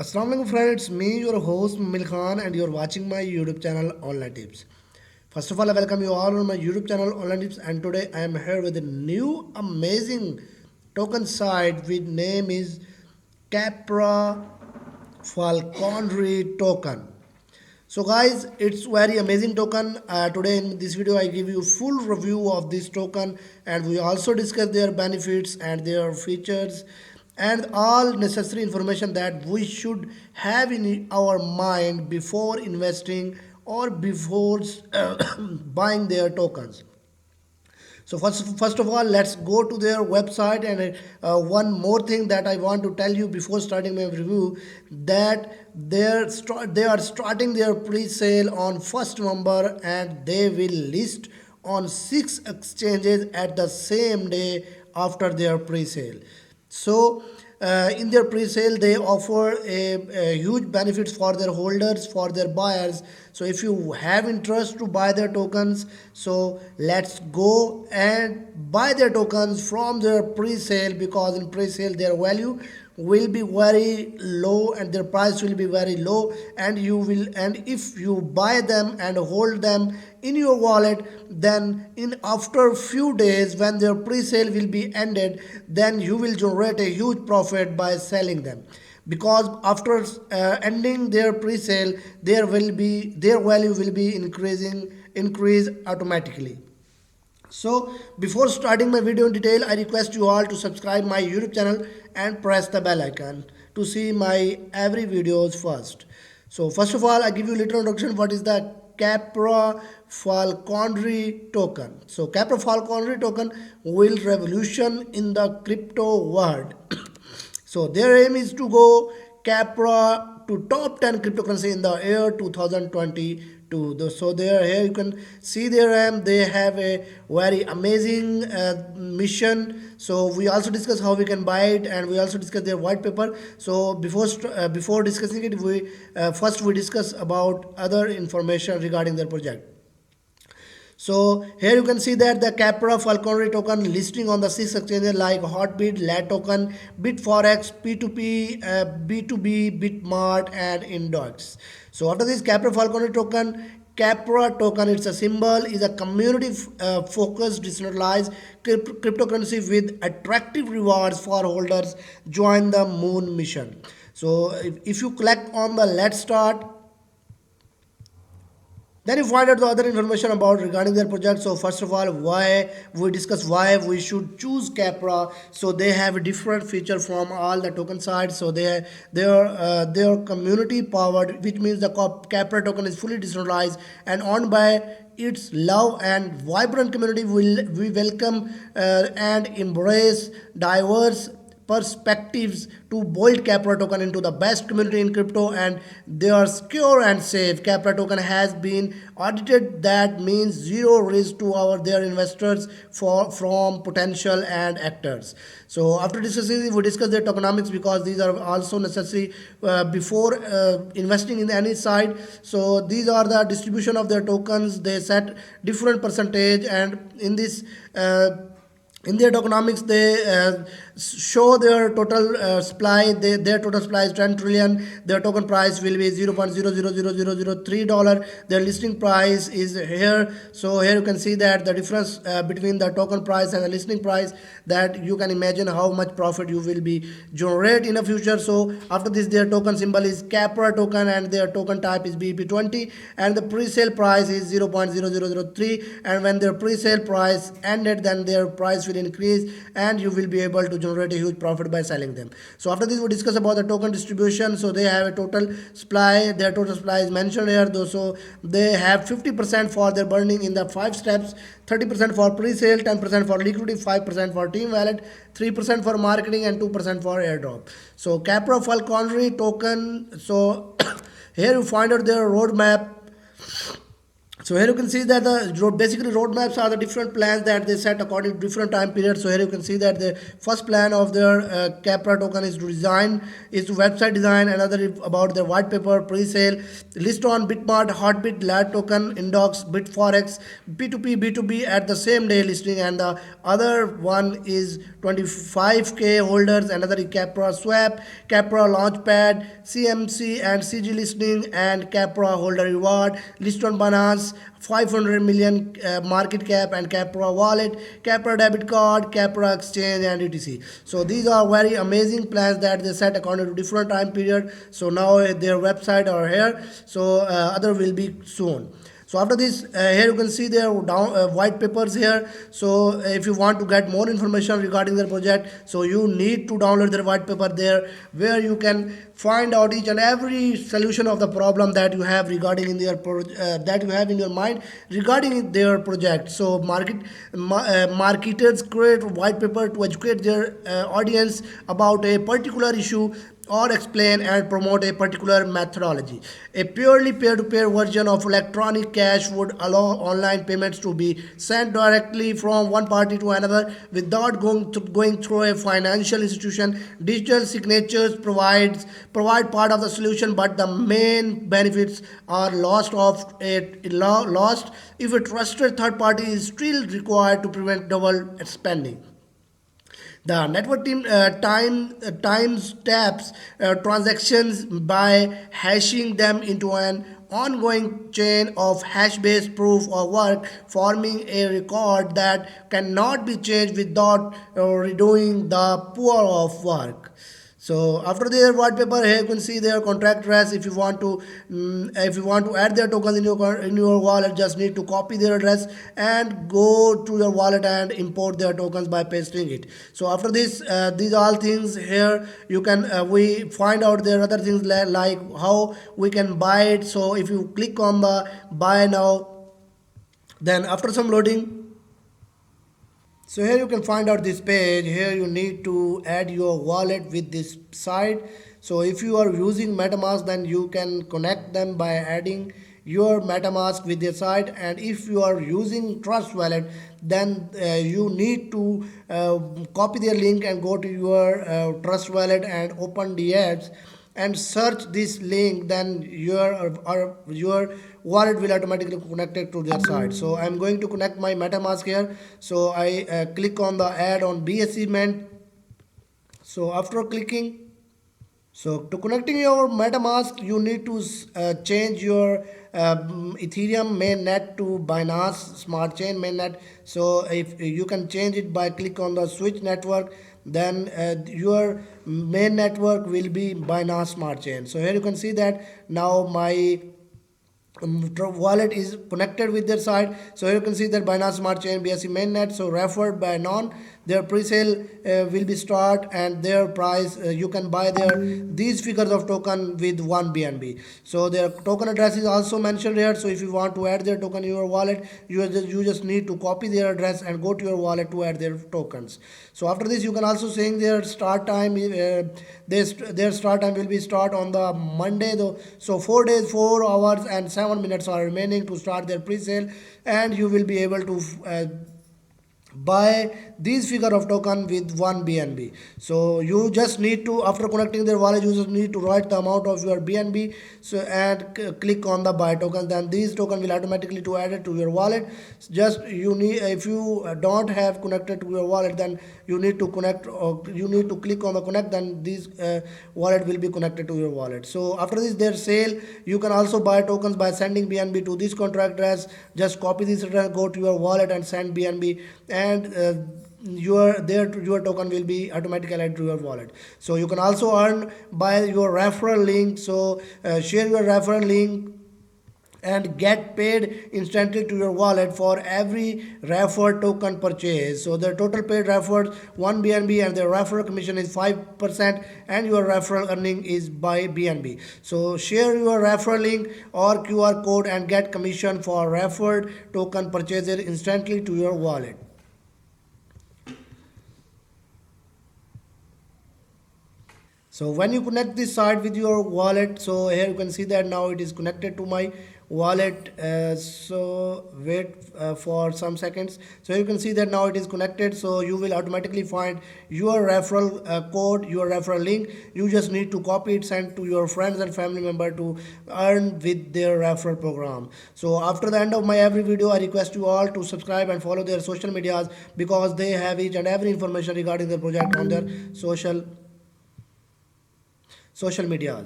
Assalamu alaikum friends, it's me your host Mil Khan and you're watching my YouTube channel Online Tips. First of all, I welcome you all on my YouTube channel Online Tips, and today I am here with a new amazing token site with name is Capra Falconry token. So guys, it's very amazing token. Today in this video I give you full review of this token, and we also discuss their benefits and their features and all necessary information that we should have in our mind before investing or before buying their tokens. So first of all, let's go to their website. And one more thing that I want to tell you before starting my review, that they are starting their pre-sale on 1st November, and they will list on 6 exchanges at the same day after their pre-sale. So in their pre-sale they offer a huge benefits for their holders, for their buyers. So if you have interest to buy their tokens, so let's go and buy their tokens from their pre-sale, because in pre-sale their value will be very low and their price will be very low, and if you buy them and hold them in your wallet, then in after few days when their pre-sale will be ended, then you will generate a huge profit by selling them, because after ending their pre-sale their value will be increase automatically. So before starting my video in detail, I request you all to subscribe my YouTube channel and press the bell icon to see my every videos first. So first of all, I give you a little introduction. What is the Capra Falconry token? So Capra Falconry token will revolution in the crypto world. So their aim is to go Capra to top 10 cryptocurrency in the year 2022. So there, here you can see their aim. They have a very amazing mission. So we also discuss how we can buy it, and we also discuss their white paper. So before discussing it, we first we discuss about other information regarding their project. So here you can see that the Capra Falconry token listing on the six exchanges like Hotbit, LAT token, Bitforex, P2P, B2B, Bitmart, and Index. So after this Capra Falconry token, Capra token, it's a symbol, is a community focused decentralized cryptocurrency with attractive rewards for holders. Join the moon mission. So if you click on the Let's Start, then you find out the other information about regarding their project. So first of all, why we discuss why we should choose Capra. So they have a different feature from all the token sites. So they are community powered, which means the Capra token is fully decentralized and owned by its love and vibrant community. Will we welcome and embrace diverse perspectives to build Capra token into the best community in crypto, and they are secure and safe. Capra token has been audited, that means zero risk to our their investors for from potential and actors. So after discussing, we discuss their tokenomics, because these are also necessary before investing in any site. So these are the distribution of their tokens. They set different percentage, and in their tokenomics they show their total supply. Their total supply is 10 trillion. Their token price will be 0.000003 dollar. Their listing price is here. So here you can see that the difference between the token price and the listing price, that you can imagine how much profit you will be generate in the future. So after this, their token symbol is Capra token, and their token type is BP20, and the pre-sale price is 0.0003. And when their pre-sale price ended, then their price will increase, and you will be able to generate a huge profit by selling them. So after this, we discuss about the token distribution. So they have a total supply. Their total supply is mentioned here though. So they have 50% for their burning in the 5 steps, 30% for pre-sale, 10% for liquidity, 5% for team wallet, 3% for marketing, and 2% for airdrop. So Capra Falconry token. So here you find out their roadmap. So here you can see that the basically roadmaps are the different plans that they set according to different time periods. So here you can see that the first plan of their Capra token is to design, is to website design. Another is about their white paper, pre-sale, list on Bitmart, Hotbit, LAD token, Indox, Bitforex, P2P, B2B at the same day listing, and the other one is 25k holders. Another is Capra Swap, Capra Launchpad, CMC and CG listing, and Capra holder reward, list on Binance, 500 million market cap, and Capra wallet, Capra debit card, Capra exchange, and etc. So these are very amazing plans that they set according to different time period. So now their website are here. So other will be soon. So after this, here you can see their white papers here. So if you want to get more information regarding their project, so you need to download their white paper there, where you can find out each and every solution of the problem that you have regarding in their that you have in your mind regarding their project. So marketers create white paper to educate their audience about a particular issue or explain and promote a particular methodology. A purely peer-to-peer version of electronic cash would allow online payments to be sent directly from one party to another without going through a financial institution. Digital signatures provide part of the solution, but the main benefits are lost if a trusted third party is still required to prevent double spending. The network team times taps transactions by hashing them into an ongoing chain of hash-based proof of work, forming a record that cannot be changed without redoing the pool of work. So after their white paper, here you can see their contract address. If you want to add their tokens in your wallet, just need to copy their address and go to your wallet and import their tokens by pasting it. So after this, these all things here you can we find out there other things like how we can buy it. So if you click on the buy now, then after some loading, so here you can find out this page. Here you need to add your wallet with this site. So if you are using MetaMask, then you can connect them by adding your MetaMask with their site. And if you are using Trust Wallet, then you need to copy their link and go to your Trust Wallet and open the apps and search this link, then your wallet will automatically connected to their site. So I'm going to connect my MetaMask here. So I click on the add on BSC Mint. So after clicking, so to connecting your MetaMask, you need to change your Ethereum mainnet to Binance Smart Chain mainnet. So if you can change it by click on the switch network, then your main network will be Binance Smart Chain. So here you can see that now my wallet is connected with their site. So here you can see that Binance Smart Chain BSC mainnet, so referred by non, their pre-sale will be start, and their price you can buy these figures of token with 1 BNB. So their token address is also mentioned here. So if you want to add their token in your wallet, you just need to copy their address and go to your wallet to add their tokens. So after this, you can also saying their start time their start time will be start on the Monday though. So 4 days, 4 hours and 7 minutes are remaining to start their pre-sale, and you will be able to buy these figure of token with 1 BNB. So you just need to, after connecting their wallet, you just need to write the amount of your BNB, so and click on the buy token, then these token will automatically to add it to your wallet. Just you need, if you don't have connected to your wallet, then you need to connect, or you need to click on the connect, then this wallet will be connected to your wallet. So after this their sale, you can also buy tokens by sending BNB to this contract address. Just copy this address, go to your wallet and send BNB, and your token will be automatically added to your wallet. So you can also earn by your referral link. So share your referral link and get paid instantly to your wallet for every referred token purchase. So the total paid referred 1 BNB, and the referral commission is 5%, and your referral earning is by BNB. So share your referral link or QR code and get commission for referred token purchases instantly to your wallet. So when you connect this site with your wallet, so here you can see that now it is connected to my wallet. So wait for some seconds. So you can see that now it is connected, so you will automatically find your referral code, your referral link. You just need to copy it, send to your friends and family member to earn with their referral program. So after the end of my every video, I request you all to subscribe and follow their social medias, because they have each and every information regarding their project on their social medias.